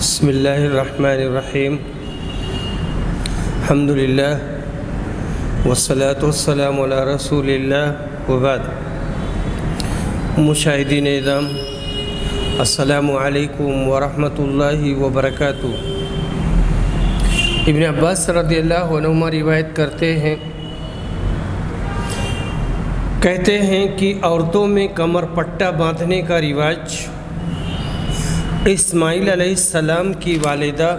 بسم اللہ الرحمن الرحیم الحمدللہ والصلاة والسلام علی رسول اللہ وبعد۔ مشاہدین اعظام، السلام علیکم ورحمۃ اللہ وبرکاتہ۔ ابن عباس رضی اللہ عنہما روایت کرتے ہیں، کہتے ہیں کہ عورتوں میں کمر پٹا باندھنے کا رواج اسماعیل علیہ السلام کی والدہ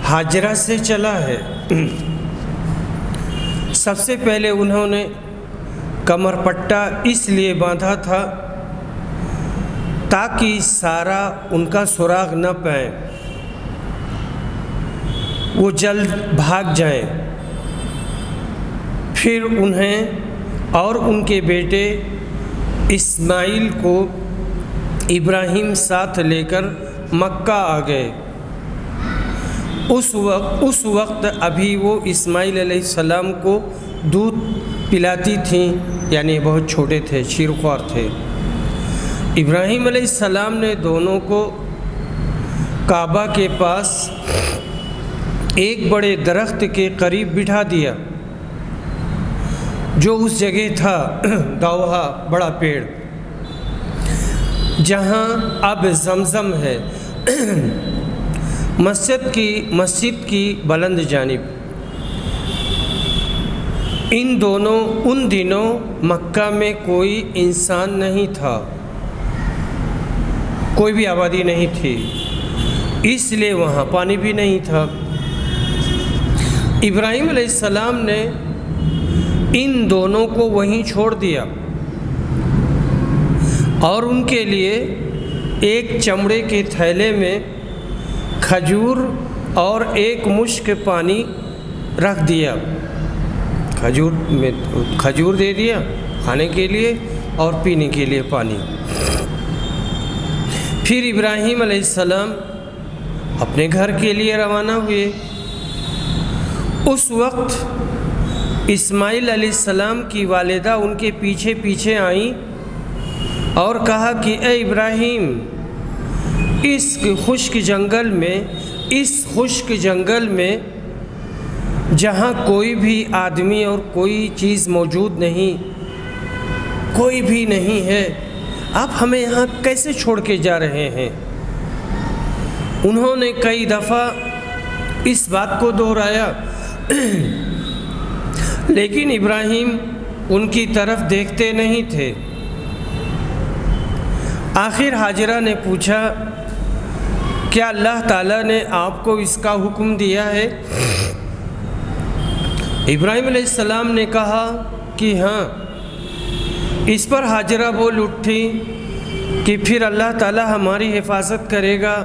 ہاجرہ سے چلا ہے۔ سب سے پہلے انہوں نے کمر پٹا اس لیے باندھا تھا تاکہ سارا ان کا سراغ نہ پائیں، وہ جلد بھاگ جائیں۔ پھر انہیں اور ان کے بیٹے اسماعیل کو ابراہیم ساتھ لے کر مکہ آ گئے۔ اس وقت ابھی وہ اسماعیل علیہ السلام کو دودھ پلاتی تھیں، یعنی بہت چھوٹے تھے، شیرخوار تھے۔ ابراہیم علیہ السلام نے دونوں کو کعبہ کے پاس ایک بڑے درخت کے قریب بٹھا دیا جو اس جگہ تھا، گاوہا بڑا پیڑ، جہاں اب زمزم ہے، مسجد کی بلند جانب۔ ان دنوں مکہ میں کوئی انسان نہیں تھا، کوئی بھی آبادی نہیں تھی، اس لیے وہاں پانی بھی نہیں تھا۔ ابراہیم علیہ السلام نے ان دونوں کو وہیں چھوڑ دیا اور ان کے لیے ایک چمڑے کے تھیلے میں کھجور اور ایک مشک پانی رکھ دیا۔ کھجور دے دیا کھانے کے لیے اور پینے کے لیے پانی۔ پھر ابراہیم علیہ السلام اپنے گھر کے لیے روانہ ہوئے۔ اس وقت اسماعیل علیہ السلام کی والدہ ان کے پیچھے پیچھے آئیں اور کہا کہ اے ابراہیم، اس خشک جنگل میں جہاں کوئی بھی آدمی اور کوئی چیز موجود نہیں، کوئی بھی نہیں ہے، آپ ہمیں یہاں کیسے چھوڑ کے جا رہے ہیں؟ انہوں نے کئی دفعہ اس بات کو دہرایا، لیکن ابراہیم ان کی طرف دیکھتے نہیں تھے۔ آخر ہاجرہ نے پوچھا، کیا اللہ تعالیٰ نے آپ کو اس کا حکم دیا ہے؟ ابراہیم علیہ السلام نے کہا کہ ہاں۔ اس پر ہاجرہ بول اٹھی کہ پھر اللہ تعالیٰ ہماری حفاظت کرے گا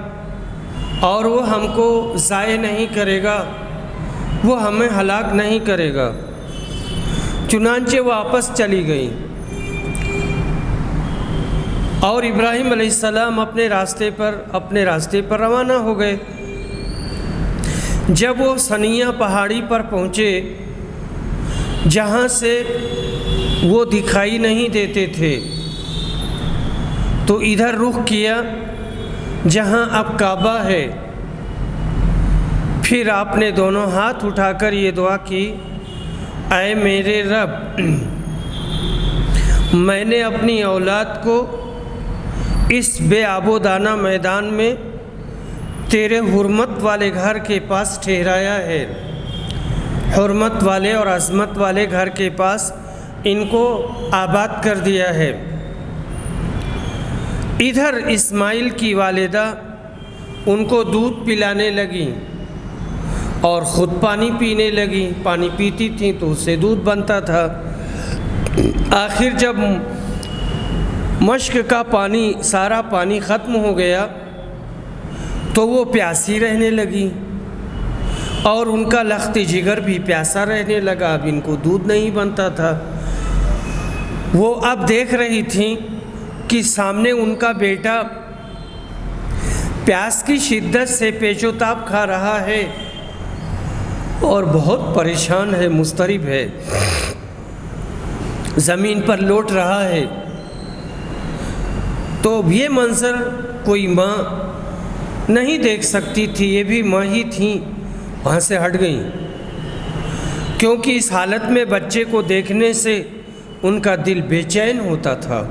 اور وہ ہم کو ضائع نہیں کرے گا، وہ ہمیں ہلاک نہیں کرے گا۔ چنانچہ واپس چلی گئیں اور ابراہیم علیہ السلام اپنے راستے پر روانہ ہو گئے۔ جب وہ ثنیہ پہاڑی پر پہنچے جہاں سے وہ دکھائی نہیں دیتے تھے، تو ادھر رخ کیا جہاں اب کعبہ ہے۔ پھر آپ نے دونوں ہاتھ اٹھا کر یہ دعا کی، اے میرے رب، میں نے اپنی اولاد کو اس بے آب و دانہ میدان میں تیرے حرمت والے گھر کے پاس ٹھہرایا ہے، حرمت والے اور عظمت والے گھر کے پاس ان کو آباد کر دیا ہے۔ ادھر اسماعیل کی والدہ ان کو دودھ پلانے لگیں اور خود پانی پینے لگیں، پانی پیتی تھیں تو اس سے دودھ بنتا تھا۔ آخر جب مشک کا پانی، سارا پانی ختم ہو گیا تو وہ پیاسی رہنے لگی اور ان کا لخت جگر بھی پیاسا رہنے لگا، اب ان کو دودھ نہیں بنتا تھا۔ وہ اب دیکھ رہی تھیں کہ سامنے ان کا بیٹا پیاس کی شدت سے پیچ و تاب کھا رہا ہے اور بہت پریشان ہے، مضطرب ہے، زمین پر لوٹ رہا ہے۔ تو یہ منظر کوئی ماں نہیں دیکھ سکتی تھی، یہ بھی ماں ہی تھیں، وہاں سے ہٹ گئیں، کیونکہ اس حالت میں بچے کو دیکھنے سے ان کا دل بے چین ہوتا تھا۔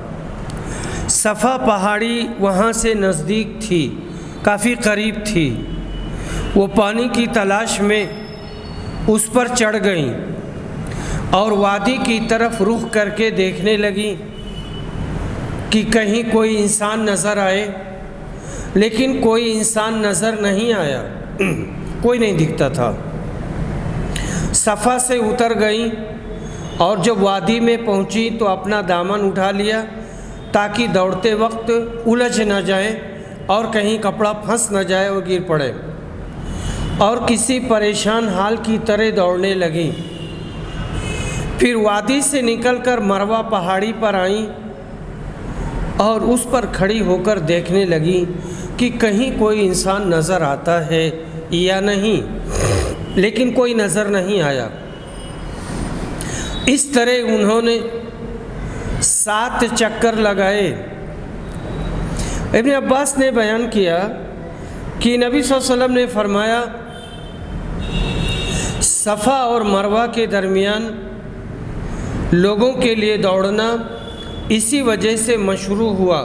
صفا پہاڑی وہاں سے نزدیک تھی، کافی قریب تھی۔ وہ پانی کی تلاش میں اس پر چڑھ گئیں اور وادی کی طرف رخ کر کے دیکھنے لگیں کہ کہیں کوئی انسان نظر آئے، لیکن کوئی انسان نظر نہیں آیا، کوئی نہیں دکھتا تھا۔ صفا سے اتر گئیں اور جب وادی میں پہنچی تو اپنا دامن اٹھا لیا تاکہ دوڑتے وقت الجھ نہ جائے اور کہیں کپڑا پھنس نہ جائے اور گر پڑے، اور کسی پریشان حال کی طرح دوڑنے لگیں۔ پھر وادی سے نکل کر مروہ پہاڑی پر آئیں اور اس پر کھڑی ہو کر دیکھنے لگیں کہ کہیں کوئی انسان نظر آتا ہے یا نہیں، لیکن کوئی نظر نہیں آیا۔ اس طرح انہوں نے 7 چکر لگائے۔ ابن عباس نے بیان کیا کہ نبی صلی اللہ علیہ وسلم نے فرمایا، صفا اور مروہ کے درمیان لوگوں کے لیے دوڑنا اسی وجہ سے مشروع ہوا۔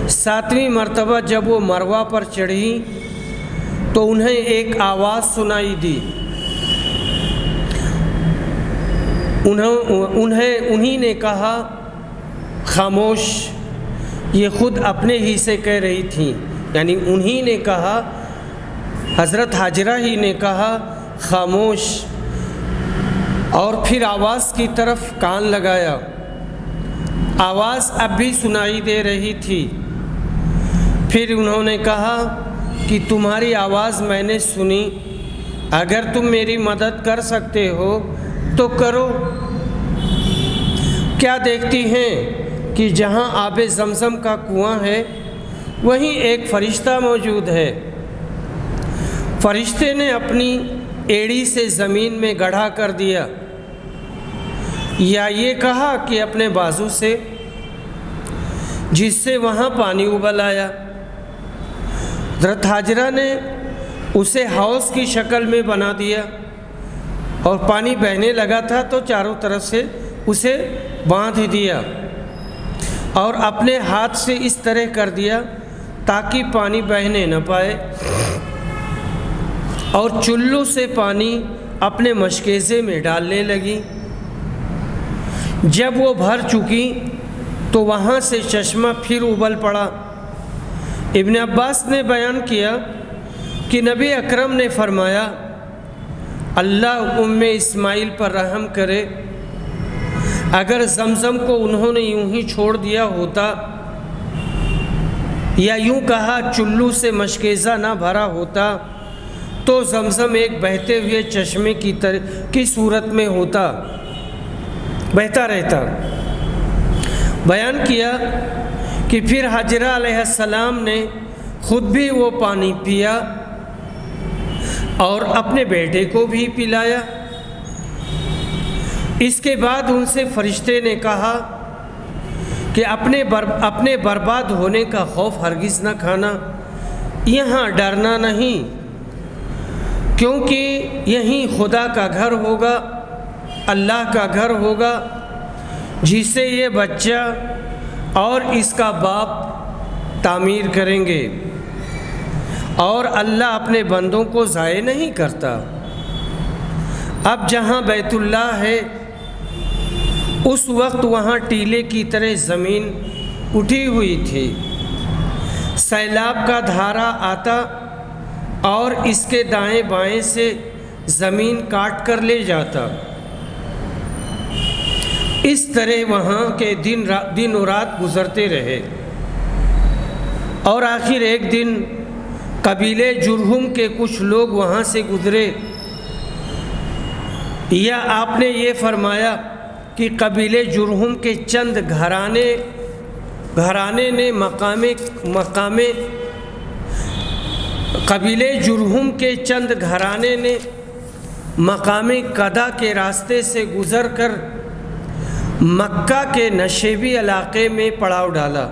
7ویں مرتبہ جب وہ مروہ پر چڑھی تو انہیں ایک آواز سنائی دی۔ انہی نے کہا، خاموش۔ یہ خود اپنے ہی سے کہہ رہی تھیں، یعنی انہی نے کہا، حضرت حاجرہ ہی نے کہا خاموش، اور پھر آواز کی طرف کان لگایا۔ آواز اب بھی سنائی دے رہی تھی۔ پھر انہوں نے کہا کہ تمہاری آواز میں نے سنی، اگر تم میری مدد کر سکتے ہو تو کرو۔ کیا دیکھتی ہیں کہ جہاں آب زمزم کا کنواں ہے وہیں ایک فرشتہ موجود ہے۔ فرشتے نے اپنی ایڑی سے زمین میں گڑھا کر دیا، یا یہ کہا کہ اپنے بازو سے، جس سے وہاں پانی ابل آیا۔ حضرت حاجرہ نے اسے حوض کی شکل میں بنا دیا اور پانی بہنے لگا تھا تو چاروں طرف سے اسے باندھ دیا اور اپنے ہاتھ سے اس طرح کر دیا تاکہ پانی بہنے نہ پائے، اور چلو سے پانی اپنے مشکیزے میں ڈالنے لگی۔ جب وہ بھر چکی تو وہاں سے چشمہ پھر ابل پڑا۔ ابن عباس نے بیان کیا کہ نبی اکرم نے فرمایا، اللہ ام اسماعیل پر رحم کرے، اگر زمزم کو انہوں نے یوں ہی چھوڑ دیا ہوتا، یا یوں کہا چلو سے مشکیزہ نہ بھرا ہوتا، تو زمزم ایک بہتے ہوئے چشمے کی صورت میں ہوتا، بہتا رہتا۔ بیان کیا کہ پھر حاجرہ علیہ السلام نے خود بھی وہ پانی پیا اور اپنے بیٹے کو بھی پلایا۔ اس کے بعد ان سے فرشتے نے کہا کہ اپنے برباد ہونے کا خوف ہرگز نہ کھانا، یہاں ڈرنا نہیں، کیونکہ یہیں خدا کا گھر ہوگا، اللہ کا گھر ہوگا، جسے یہ بچہ اور اس کا باپ تعمیر کریں گے، اور اللہ اپنے بندوں کو ضائع نہیں کرتا۔ اب جہاں بیت اللہ ہے اس وقت وہاں ٹیلے کی طرح زمین اٹھی ہوئی تھی، سیلاب کا دھارا آتا اور اس کے دائیں بائیں سے زمین کاٹ کر لے جاتا۔ اس طرح وہاں کے دن و رات گزرتے رہے، اور آخر ایک دن قبیلے جرہم کے کچھ لوگ وہاں سے گزرے، یا آپ نے یہ فرمایا کہ قبیلے جرہم کے چند گھرانے نے قبیلے جرہم کے چند گھرانے نے مقام قدا کے راستے سے گزر کر مکہ کے نشیبی علاقے میں پڑاؤ ڈالا۔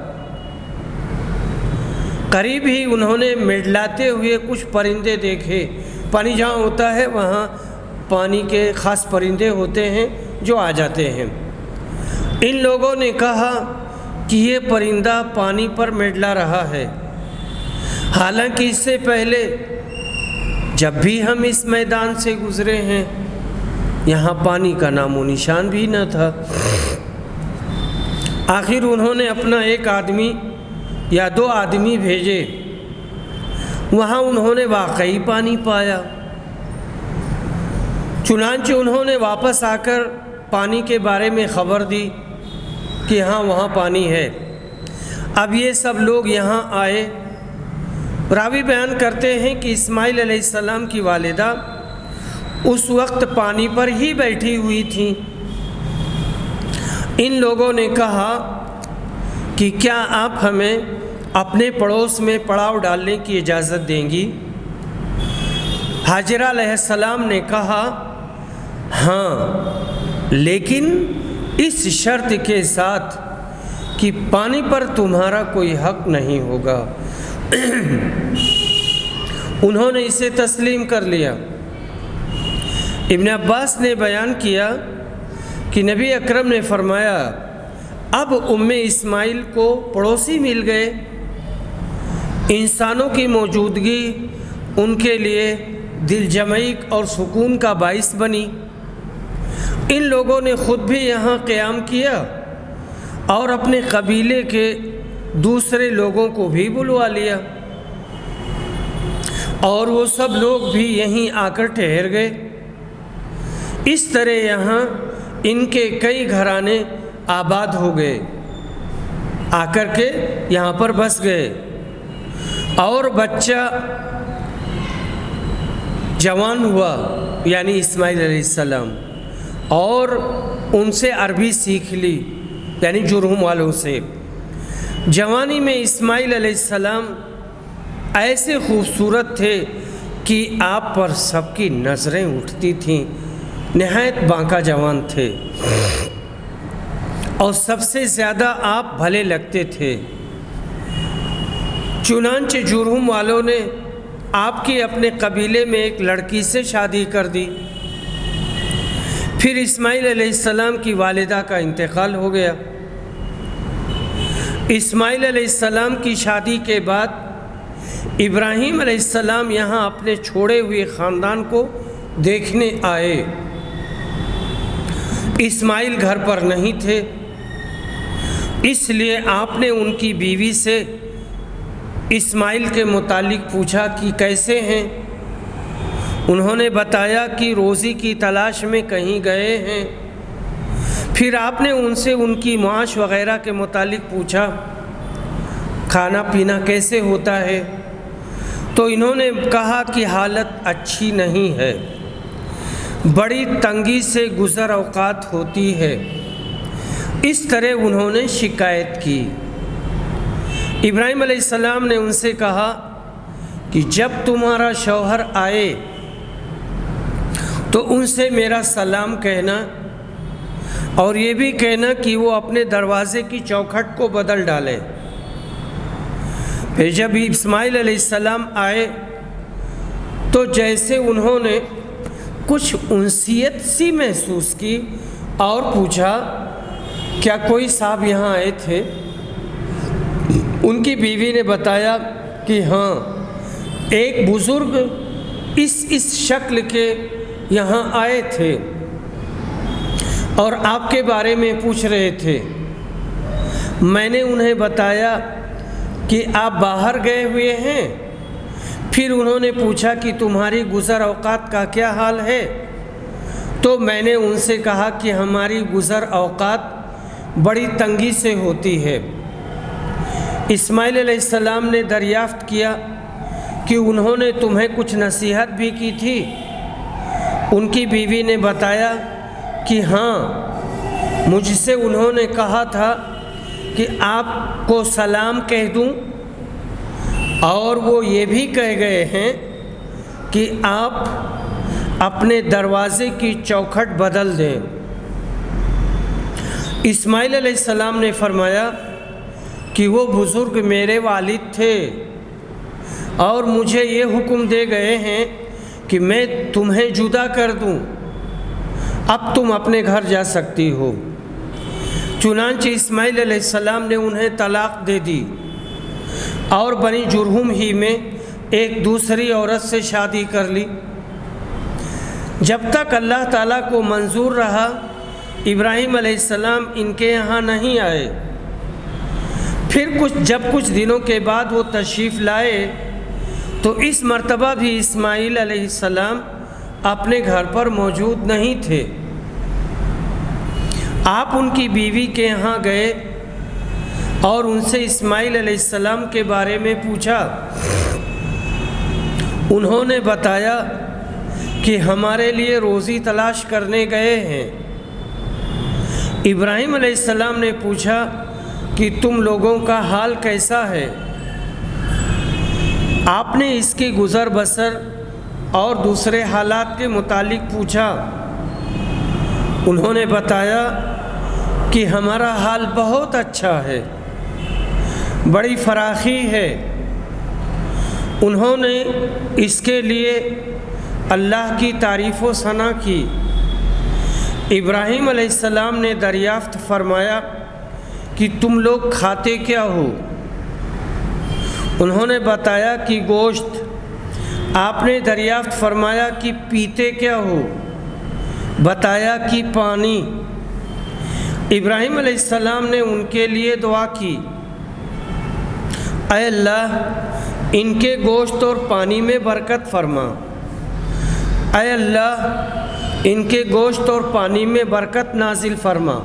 قریب ہی انہوں نے منڈلاتے ہوئے کچھ پرندے دیکھے۔ پانی جہاں ہوتا ہے وہاں پانی کے خاص پرندے ہوتے ہیں جو آ جاتے ہیں۔ ان لوگوں نے کہا کہ یہ پرندہ پانی پر منڈلا رہا ہے، حالانکہ اس سے پہلے جب بھی ہم اس میدان سے گزرے ہیں یہاں پانی کا نام و نشان بھی نہ تھا۔ آخر انہوں نے اپنا ایک آدمی یا 2 آدمی بھیجے، وہاں انہوں نے واقعی پانی پایا۔ چنانچہ انہوں نے واپس آ کر پانی کے بارے میں خبر دی کہ ہاں وہاں پانی ہے۔ اب یہ سب لوگ یہاں آئے۔ راوی بیان کرتے ہیں کہ اسماعیل علیہ السلام کی والدہ اس وقت پانی پر ہی بیٹھی ہوئی تھیں۔ ان لوگوں نے کہا کہ کیا آپ ہمیں اپنے پڑوس میں پڑاؤ ڈالنے کی اجازت دیں گی؟ حاجرہ علیہ السلام نے کہا ہاں، لیکن اس شرط کے ساتھ کہ پانی پر تمہارا کوئی حق نہیں ہوگا۔ انہوں نے اسے تسلیم کر لیا۔ ابن عباس نے بیان کیا کہ نبی اکرم نے فرمایا اب اسماعیل کو پڑوسی مل گئے۔ انسانوں کی موجودگی ان کے لیے دل جمعی اور سکون کا باعث بنی۔ ان لوگوں نے خود بھی یہاں قیام کیا اور اپنے قبیلے کے دوسرے لوگوں کو بھی بلوا لیا، اور وہ سب لوگ بھی یہیں آ کر ٹھہر گئے۔ اس طرح یہاں ان کے کئی گھرانے آباد ہو گئے، آ کر کے یہاں پر بس گئے، اور بچہ جوان ہوا یعنی اسماعیل علیہ السلام، اور ان سے عربی سیکھ لی یعنی جرہم والوں سے۔ جوانی میں اسماعیل علیہ السلام ایسے خوبصورت تھے کہ آپ پر سب کی نظریں اٹھتی تھیں، نہایت بانکا جوان تھے، اور سب سے زیادہ آپ بھلے لگتے تھے۔ چنانچہ جرہم والوں نے آپ کی اپنے قبیلے میں ایک لڑکی سے شادی کر دی۔ پھر اسماعیل علیہ السلام کی والدہ کا انتقال ہو گیا۔ اسماعیل علیہ السلام کی شادی کے بعد ابراہیم علیہ السلام یہاں اپنے چھوڑے ہوئے خاندان کو دیکھنے آئے۔ اسماعیل گھر پر نہیں تھے، اس لیے آپ نے ان کی بیوی سے اسماعیل کے متعلق پوچھا کہ کیسے ہیں؟ انہوں نے بتایا کہ روزی کی تلاش میں کہیں گئے ہیں۔ پھر آپ نے ان سے ان کی معاش وغیرہ کے متعلق پوچھا، کھانا پینا کیسے ہوتا ہے؟ تو انہوں نے کہا کہ حالت اچھی نہیں ہے، بڑی تنگی سے گزر اوقات ہوتی ہے۔ اس طرح انہوں نے شکایت کی۔ ابراہیم علیہ السلام نے ان سے کہا کہ جب تمہارا شوہر آئے تو ان سے میرا سلام کہنا، اور یہ بھی کہنا کہ وہ اپنے دروازے کی چوکھٹ کو بدل ڈالے۔ پھر جب اسماعیل علیہ السلام آئے تو جیسے انہوں نے کچھ انسیت سی محسوس کی اور پوچھا کیا کوئی صاحب یہاں آئے تھے؟ ان کی بیوی نے بتایا کہ ہاں، ایک بزرگ اس شکل کے یہاں آئے تھے اور آپ کے بارے میں پوچھ رہے تھے۔ میں نے انہیں بتایا کہ آپ باہر گئے ہوئے ہیں۔ پھر انہوں نے پوچھا کہ تمہاری گزر اوقات کا کیا حال ہے؟ تو میں نے ان سے کہا کہ ہماری گزر اوقات بڑی تنگی سے ہوتی ہے۔ اسماعیل علیہ السلام نے دریافت کیا کہ انہوں نے تمہیں کچھ نصیحت بھی کی تھی؟ ان کی بیوی نے بتایا کہ ہاں، مجھ سے انہوں نے کہا تھا کہ آپ کو سلام کہہ دوں، اور وہ یہ بھی کہہ گئے ہیں کہ آپ اپنے دروازے کی چوکھٹ بدل دیں۔ اسماعیل علیہ السلام نے فرمایا کہ وہ بزرگ میرے والد تھے اور مجھے یہ حکم دے گئے ہیں کہ میں تمہیں جدا کر دوں، اب تم اپنے گھر جا سکتی ہو۔ چنانچہ اسماعیل علیہ السلام نے انہیں طلاق دے دی اور بنی جرہم ہی میں ایک دوسری عورت سے شادی کر لی۔ جب تک اللہ تعالیٰ کو منظور رہا ابراہیم علیہ السلام ان کے یہاں نہیں آئے۔ پھر جب کچھ دنوں کے بعد وہ تشریف لائے تو اس مرتبہ بھی اسماعیل علیہ السلام اپنے گھر پر موجود نہیں تھے۔ آپ ان کی بیوی کے یہاں گئے اور ان سے اسماعیل علیہ السلام کے بارے میں پوچھا۔ انہوں نے بتایا کہ ہمارے لیے روزی تلاش کرنے گئے ہیں۔ ابراہیم علیہ السلام نے پوچھا کہ تم لوگوں کا حال کیسا ہے؟ آپ نے اس کی گزر بسر اور دوسرے حالات کے متعلق پوچھا۔ انہوں نے بتایا کہ ہمارا حال بہت اچھا ہے، بڑی فراخی ہے۔ انہوں نے اس کے لیے اللہ کی تعریف و ثنا کی۔ ابراہیم علیہ السلام نے دریافت فرمایا کہ تم لوگ کھاتے کیا ہو؟ انہوں نے بتایا کہ گوشت۔ آپ نے دریافت فرمایا کہ پیتے کیا ہو؟ بتایا کہ پانی۔ ابراہیم علیہ السلام نے ان کے لیے دعا کی، اے اللہ ان کے گوشت اور پانی میں برکت فرما، اے اللہ ان کے گوشت اور پانی میں برکت نازل فرما۔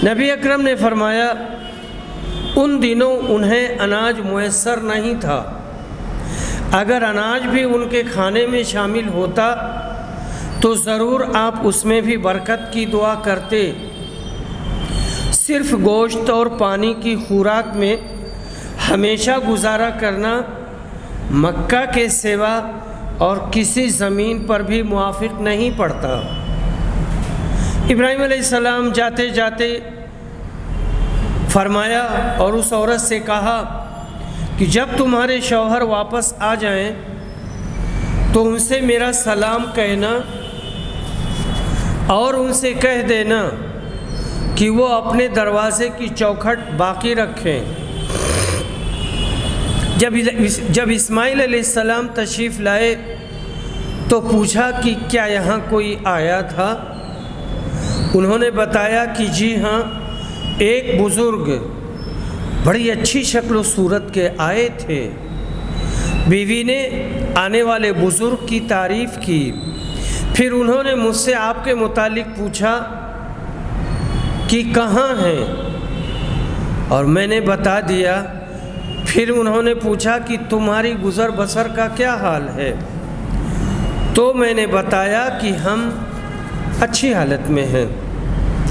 نبی اکرم نے فرمایا ان دنوں انہیں اناج میسر نہیں تھا، اگر اناج بھی ان کے کھانے میں شامل ہوتا تو ضرور آپ اس میں بھی برکت کی دعا کرتے۔ صرف گوشت اور پانی کی خوراک میں ہمیشہ گزارا کرنا مکہ کے سوا اور کسی زمین پر بھی موافق نہیں پڑتا۔ ابراہیم علیہ السلام جاتے جاتے فرمایا اور اس عورت سے کہا کہ جب تمہارے شوہر واپس آ جائیں تو ان سے میرا سلام کہنا اور ان سے کہہ دینا کہ وہ اپنے دروازے کی چوکھٹ باقی رکھیں۔ جب اسماعیل علیہ السلام تشریف لائے تو پوچھا کہ کیا یہاں کوئی آیا تھا؟ انہوں نے بتایا کہ جی ہاں، ایک بزرگ بڑی اچھی شکل و صورت کے آئے تھے۔ بیوی نے آنے والے بزرگ کی تعریف کی۔ پھر انہوں نے مجھ سے آپ کے متعلق پوچھا کہ کہاں ہیں، اور میں نے بتا دیا۔ پھر انہوں نے پوچھا کہ تمہاری گزر بسر کا کیا حال ہے؟ تو میں نے بتایا کہ ہم اچھی حالت میں ہیں،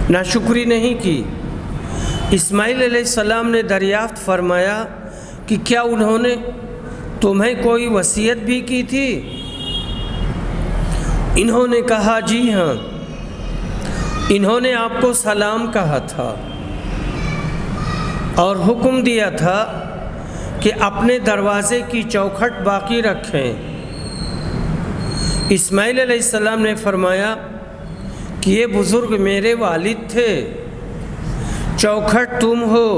ناشکری نہیں کی۔ اسماعیل علیہ السلام نے دریافت فرمایا کہ کیا انہوں نے تمہیں کوئی وصیت بھی کی تھی؟ انہوں نے کہا جی ہاں، انہوں نے آپ کو سلام کہا تھا اور حکم دیا تھا کہ اپنے دروازے کی چوکھٹ باقی رکھیں۔ اسماعیل علیہ السلام نے فرمایا کہ یہ بزرگ میرے والد تھے، چوکھٹ تم ہو،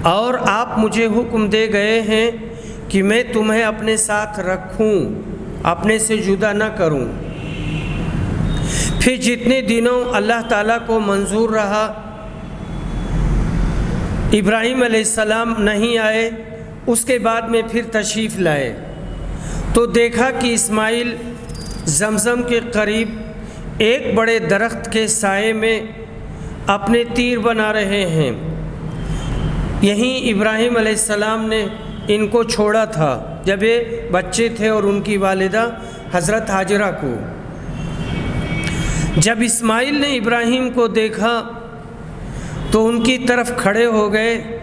اور آپ مجھے حکم دے گئے ہیں کہ میں تمہیں اپنے ساتھ رکھوں، اپنے سے جدا نہ کروں۔ پھر جتنے دنوں اللہ تعالیٰ کو منظور رہا ابراہیم علیہ السلام نہیں آئے، اس کے بعد میں پھر تشریف لائے تو دیکھا کہ اسماعیل زمزم کے قریب ایک بڑے درخت کے سائے میں اپنے تیر بنا رہے ہیں۔ یہیں ابراہیم علیہ السلام نے ان کو چھوڑا تھا جب یہ بچے تھے، اور ان کی والدہ حضرت ہاجرہ کو۔ جب اسماعیل نے ابراہیم کو دیکھا تو ان کی طرف کھڑے ہو گئے،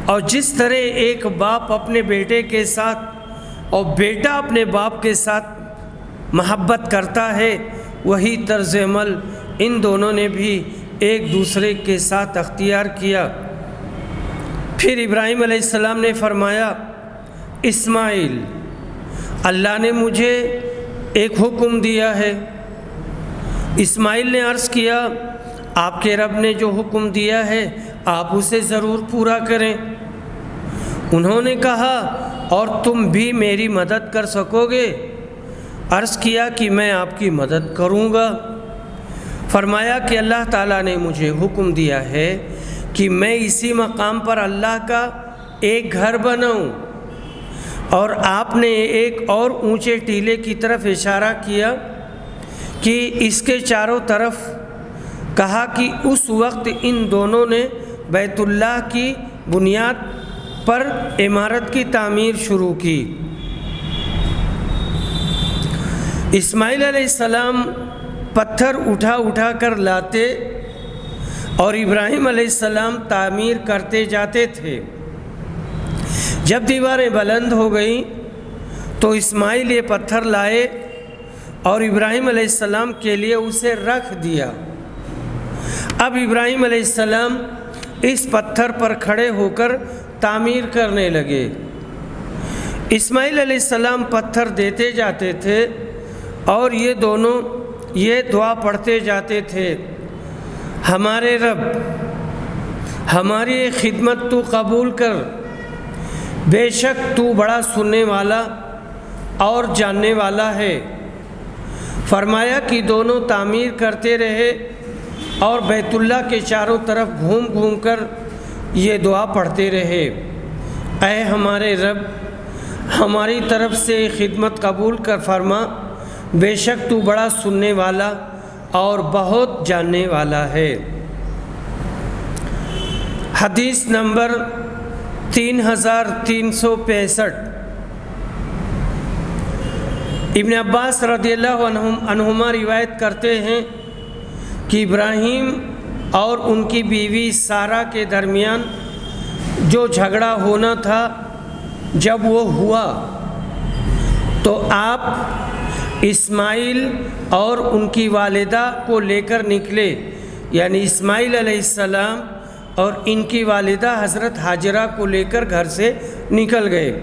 اور جس طرح ایک باپ اپنے بیٹے کے ساتھ اور بیٹا اپنے باپ کے ساتھ محبت کرتا ہے، وہی طرز عمل ان دونوں نے بھی ایک دوسرے کے ساتھ اختیار کیا۔ پھر ابراہیم علیہ السلام نے فرمایا اسماعیل، اللہ نے مجھے ایک حکم دیا ہے۔ اسماعیل نے عرض کیا آپ کے رب نے جو حکم دیا ہے آپ اسے ضرور پورا کریں۔ انہوں نے کہا اور تم بھی میری مدد کر سکو گے؟ عرض کیا کہ میں آپ کی مدد کروں گا۔ فرمایا کہ اللہ تعالیٰ نے مجھے حکم دیا ہے کہ میں اسی مقام پر اللہ کا ایک گھر بناؤں، اور آپ نے ایک اور اونچے ٹیلے کی طرف اشارہ کیا کہ اس کے چاروں طرف، کہا کہ اس وقت ان دونوں نے بیت اللہ کی بنیاد پر عمارت کی تعمیر شروع کی۔ اسماعیل علیہ السلام پتھر اٹھا کر لاتے اور ابراہیم علیہ السلام تعمیر کرتے جاتے تھے۔ جب دیواریں بلند ہو گئیں تو اسماعیل یہ پتھر لائے اور ابراہیم علیہ السلام کے لیے اسے رکھ دیا۔ اب ابراہیم علیہ السلام اس پتھر پر کھڑے ہو کر تعمیر کرنے لگے۔ اسماعیل علیہ السلام پتھر دیتے جاتے تھے اور یہ دونوں یہ دعا پڑھتے جاتے تھے، ہمارے رب ہماری خدمت تو قبول کر، بے شک تو بڑا سننے والا اور جاننے والا ہے۔ فرمایا کہ دونوں تعمیر کرتے رہے اور بیت اللہ کے چاروں طرف گھوم گھوم کر یہ دعا پڑھتے رہے، اے ہمارے رب ہماری طرف سے خدمت قبول کر فرما، بے شک تو بڑا سننے والا اور بہت جاننے والا ہے۔ حدیث نمبر 3365۔ ابن عباس رضی اللہ عنہما روایت کرتے ہیں کہ ابراہیم اور ان کی بیوی سارہ کے درمیان جو جھگڑا ہونا تھا جب وہ ہوا تو آپ اسماعیل اور ان کی والدہ کو لے کر نکلے، یعنی اسماعیل علیہ السلام اور ان کی والدہ حضرت ہاجرہ کو لے کر گھر سے نکل گئے۔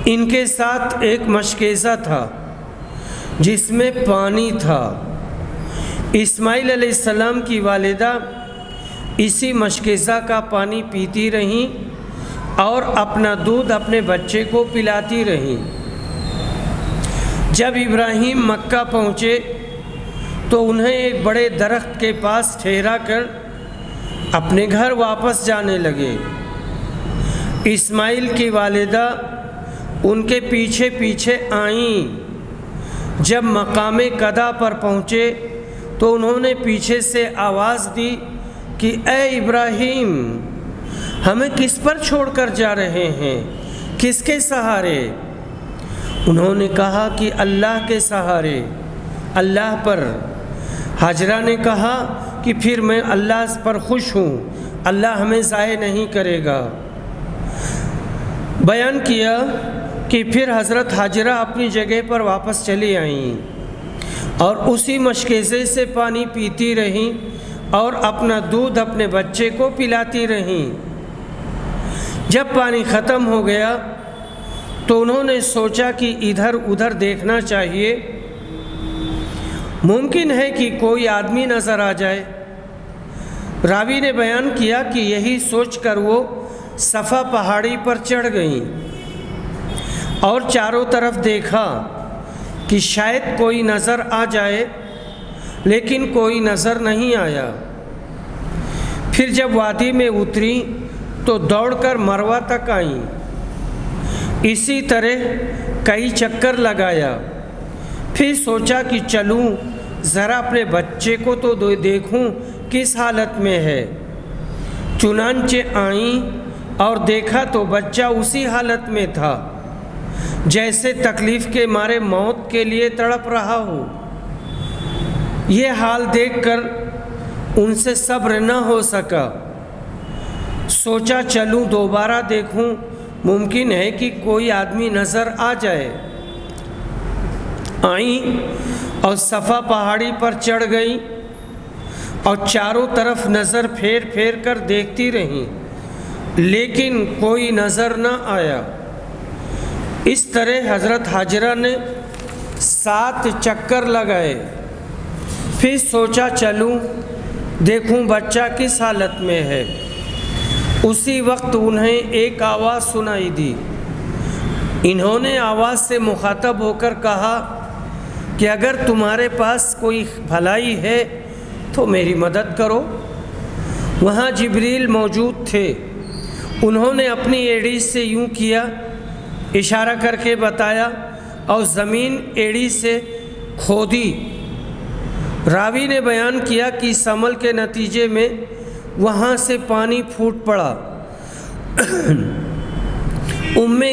ان کے ساتھ ایک مشکیزہ تھا جس میں پانی تھا۔ اسماعیل علیہ السلام کی والدہ اسی مشکیزہ کا پانی پیتی رہیں اور اپنا دودھ اپنے بچے کو پلاتی رہیں۔ جب ابراہیم مکہ پہنچے تو انہیں ایک بڑے درخت کے پاس ٹھہرا کر اپنے گھر واپس جانے لگے۔ اسماعیل کی والدہ ان کے پیچھے پیچھے آئیں۔ جب مقام قدا پر پہنچے تو انہوں نے پیچھے سے آواز دی کہ اے ابراہیم، ہمیں کس پر چھوڑ کر جا رہے ہیں، کس کے سہارے؟ انہوں نے کہا کہ اللہ کے سہارے، اللہ پر۔ ہاجرہ نے کہا کہ پھر میں اللہ پر خوش ہوں، اللہ ہمیں ضائع نہیں کرے گا۔ بیان کیا کہ پھر حضرت ہاجرہ اپنی جگہ پر واپس چلی آئیں اور اسی مشکیزے سے پانی پیتی رہیں اور اپنا دودھ اپنے بچے کو پلاتی رہیں۔ جب پانی ختم ہو گیا تو انہوں نے سوچا کہ ادھر ادھر دیکھنا چاہیے، ممکن ہے کہ کوئی آدمی نظر آ جائے۔ راوی نے بیان کیا کہ یہی سوچ کر وہ صفا پہاڑی پر چڑھ گئیں اور چاروں طرف دیکھا کہ شاید کوئی نظر آ جائے، لیکن کوئی نظر نہیں آیا۔ پھر جب وادی میں اتری تو دوڑ کر مروہ تک آئیں۔ اسی طرح کئی چکر لگایا، پھر سوچا کہ چلوں ذرا اپنے بچے کو تو دیکھوں کس حالت میں ہے۔ چنانچہ آئیں اور دیکھا تو بچہ اسی حالت میں تھا جیسے تکلیف کے مارے موت کے لیے تڑپ رہا ہو۔ یہ حال دیکھ کر ان سے صبر نہ ہو سکا۔ سوچا چلوں دوبارہ دیکھوں، ممکن ہے کہ کوئی آدمی نظر آ جائے۔ آئیں اور صفا پہاڑی پر چڑھ گئیں اور چاروں طرف نظر پھیر پھیر کر دیکھتی رہیں، لیکن کوئی نظر نہ آیا۔ اس طرح حضرت حاجرہ نے 7 چکر لگائے، پھر سوچا چلوں دیکھوں بچہ کس حالت میں ہے۔ اسی وقت انہیں ایک آواز سنائی دی۔ انہوں نے آواز سے مخاطب ہو کر کہا کہ اگر تمہارے پاس کوئی بھلائی ہے تو میری مدد کرو۔ وہاں جبریل موجود تھے۔ انہوں نے اپنی ایڑی سے یوں کیا، اشارہ کر کے بتایا، اور زمین ایڑی سے کھودی۔ راوی نے بیان کیا کہ اس عمل کے نتیجے میں وہاں سے پانی پھوٹ پڑا۔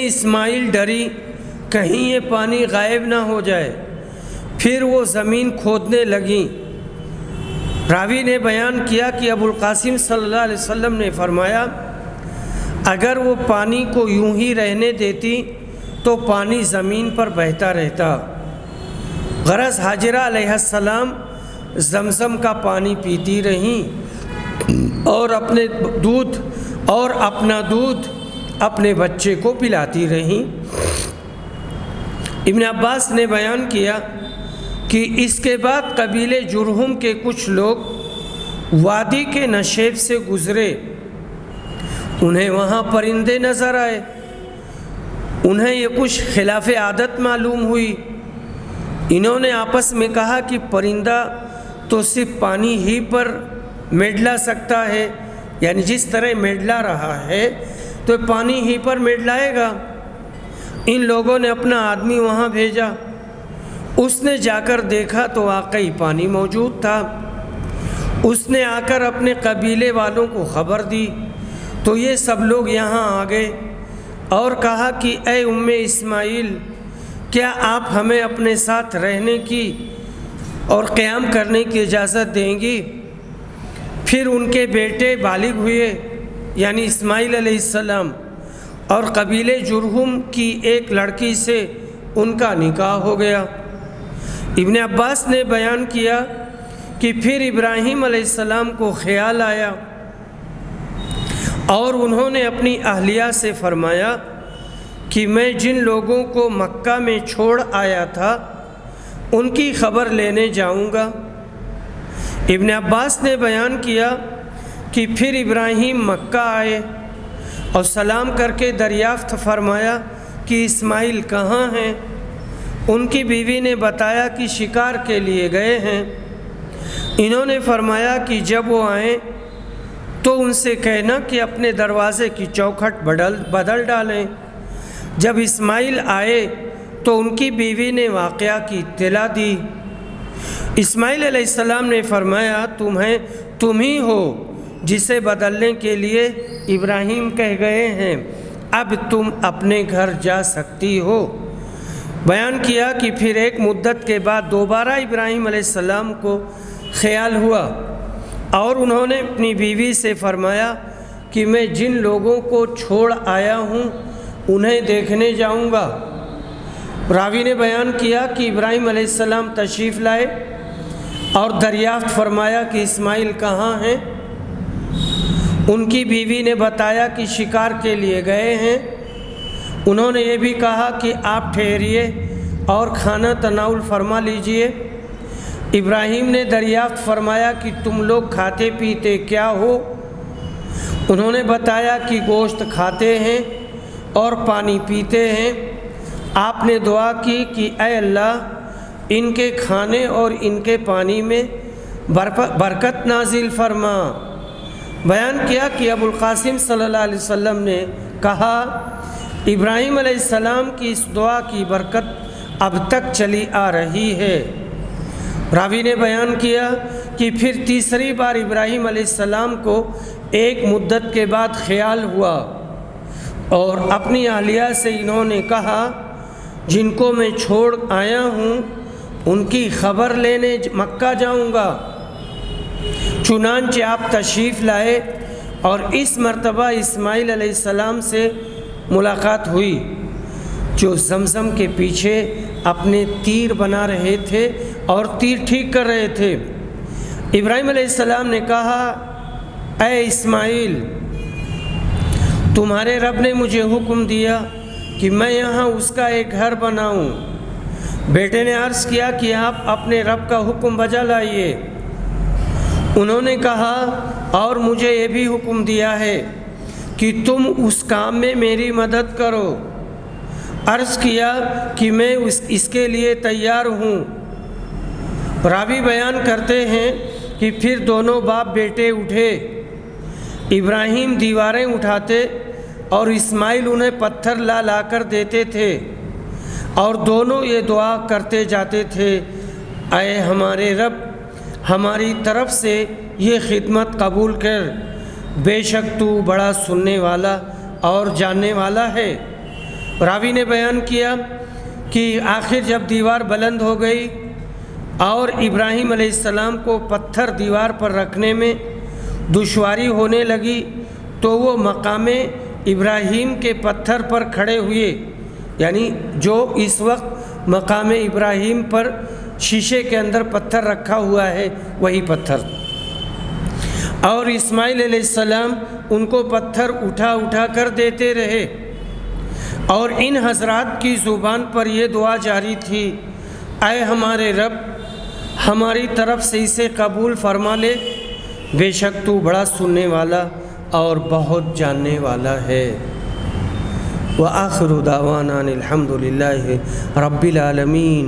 اسماعیل ڈری کہیں یہ پانی غائب نہ ہو جائے، پھر وہ زمین کھودنے لگیں۔ راوی نے بیان کیا کہ ابو القاسم صلی اللہ علیہ وسلم نے فرمایا اگر وہ پانی کو یوں ہی رہنے دیتی تو پانی زمین پر بہتا رہتا۔ غرض حاجرہ علیہ السلام زمزم کا پانی پیتی رہیں اور اپنا دودھ اپنے بچے کو پلاتی رہیں۔ ابن عباس نے بیان کیا کہ اس کے بعد قبیلے جرہم کے کچھ لوگ وادی کے نشیب سے گزرے۔ انہیں وہاں پرندے نظر آئے۔ انہیں یہ کچھ خلاف عادت معلوم ہوئی۔ انہوں نے آپس میں کہا کہ پرندہ تو صرف پانی ہی پر میڈلا سکتا ہے، یعنی جس طرح میڈلا رہا ہے تو پانی ہی پر میڈلائے گا۔ ان لوگوں نے اپنا آدمی وہاں بھیجا۔ اس نے جا کر دیکھا تو واقعی پانی موجود تھا۔ اس نے آ کر اپنے قبیلے والوں کو خبر دی تو یہ سب لوگ یہاں آ گئے اور کہا کہ اے اسماعیل، کیا آپ ہمیں اپنے ساتھ رہنے کی اور قیام کرنے کی اجازت دیں گی؟ پھر ان کے بیٹے بالغ ہوئے، یعنی اسماعیل علیہ السلام، اور قبیلے جرہم کی ایک لڑکی سے ان کا نکاح ہو گیا۔ ابن عباس نے بیان کیا کہ پھر ابراہیم علیہ السلام کو خیال آیا اور انہوں نے اپنی اہلیہ سے فرمایا کہ میں جن لوگوں کو مکہ میں چھوڑ آیا تھا ان کی خبر لینے جاؤں گا۔ ابن عباس نے بیان کیا کہ پھر ابراہیم مکہ آئے اور سلام کر کے دریافت فرمایا کہ اسماعیل کہاں ہیں؟ ان کی بیوی نے بتایا کہ شکار کے لیے گئے ہیں۔ انہوں نے فرمایا کہ جب وہ آئیں تو ان سے کہنا کہ اپنے دروازے کی چوکھٹ بدل ڈالیں۔ جب اسماعیل آئے تو ان کی بیوی نے واقعہ کی اطلاع دی۔ اسماعیل علیہ السلام نے فرمایا تم ہی ہو جسے بدلنے کے لیے ابراہیم کہہ گئے ہیں، اب تم اپنے گھر جا سکتی ہو۔ بیان کیا کہ پھر ایک مدت کے بعد دوبارہ ابراہیم علیہ السلام کو خیال ہوا اور انہوں نے اپنی بیوی سے فرمایا کہ میں جن لوگوں کو چھوڑ آیا ہوں انہیں دیکھنے جاؤں گا۔ راوی نے بیان کیا کہ ابراہیم علیہ السلام تشریف لائے اور دریافت فرمایا کہ اسماعیل کہاں ہیں؟ ان کی بیوی نے بتایا کہ شکار کے لیے گئے ہیں۔ انہوں نے یہ بھی کہا کہ آپ ٹھہریے اور کھانا تناول فرما لیجئے۔ ابراہیم نے دریافت فرمایا کہ تم لوگ کھاتے پیتے کیا ہو؟ انہوں نے بتایا کہ گوشت کھاتے ہیں اور پانی پیتے ہیں۔ آپ نے دعا کی کہ اے اللہ ان کے کھانے اور ان کے پانی میں برکت نازل فرما۔ بیان کیا کہ ابو القاسم صلی اللہ علیہ وسلم نے کہا ابراہیم علیہ السلام کی اس دعا کی برکت اب تک چلی آ رہی ہے۔ راوی نے بیان کیا کہ پھر تیسری بار ابراہیم علیہ السلام کو ایک مدت کے بعد خیال ہوا اور اپنی اہلیہ سے انہوں نے کہا جن کو میں چھوڑ آیا ہوں ان کی خبر لینے مکہ جاؤں گا۔ چنانچہ آپ تشریف لائے اور اس مرتبہ اسماعیل علیہ السلام سے ملاقات ہوئی جو زمزم کے پیچھے اپنے تیر بنا رہے تھے اور تیر ٹھیک کر رہے تھے۔ ابراہیم علیہ السلام نے کہا اے اسماعیل، تمہارے رب نے مجھے حکم دیا کہ میں یہاں اس کا ایک گھر بناؤں۔ بیٹے نے عرض کیا کہ آپ اپنے رب کا حکم بجا لائیے۔ انہوں نے کہا اور مجھے یہ بھی حکم دیا ہے کہ تم اس کام میں میری مدد کرو۔ عرض کیا کہ میں اس کے لیے تیار ہوں۔ راوی بیان کرتے ہیں کہ پھر دونوں باپ بیٹے اٹھے۔ ابراہیم دیواریں اٹھاتے اور اسماعیل انہیں پتھر لا کر دیتے تھے، اور دونوں یہ دعا کرتے جاتے تھے، اے ہمارے رب، ہماری طرف سے یہ خدمت قبول کر، بے شک تو بڑا سننے والا اور جاننے والا ہے۔ راوی نے بیان کیا کہ آخر جب دیوار بلند ہو گئی اور ابراہیم علیہ السلام کو پتھر دیوار پر رکھنے میں دشواری ہونے لگی تو وہ مقام ابراہیم کے پتھر پر کھڑے ہوئے، یعنی جو اس وقت مقام ابراہیم پر شیشے کے اندر پتھر رکھا ہوا ہے وہی پتھر، اور اسماعیل علیہ السلام ان کو پتھر اٹھا کر دیتے رہے، اور ان حضرات کی زبان پر یہ دعا جاری تھی، اے ہمارے رب، ہماری طرف سے اسے قبول فرما لے، بے شک تو بڑا سننے والا اور بہت جاننے والا ہے۔ وآخر دعوانا الحمد للہ رب العالمین۔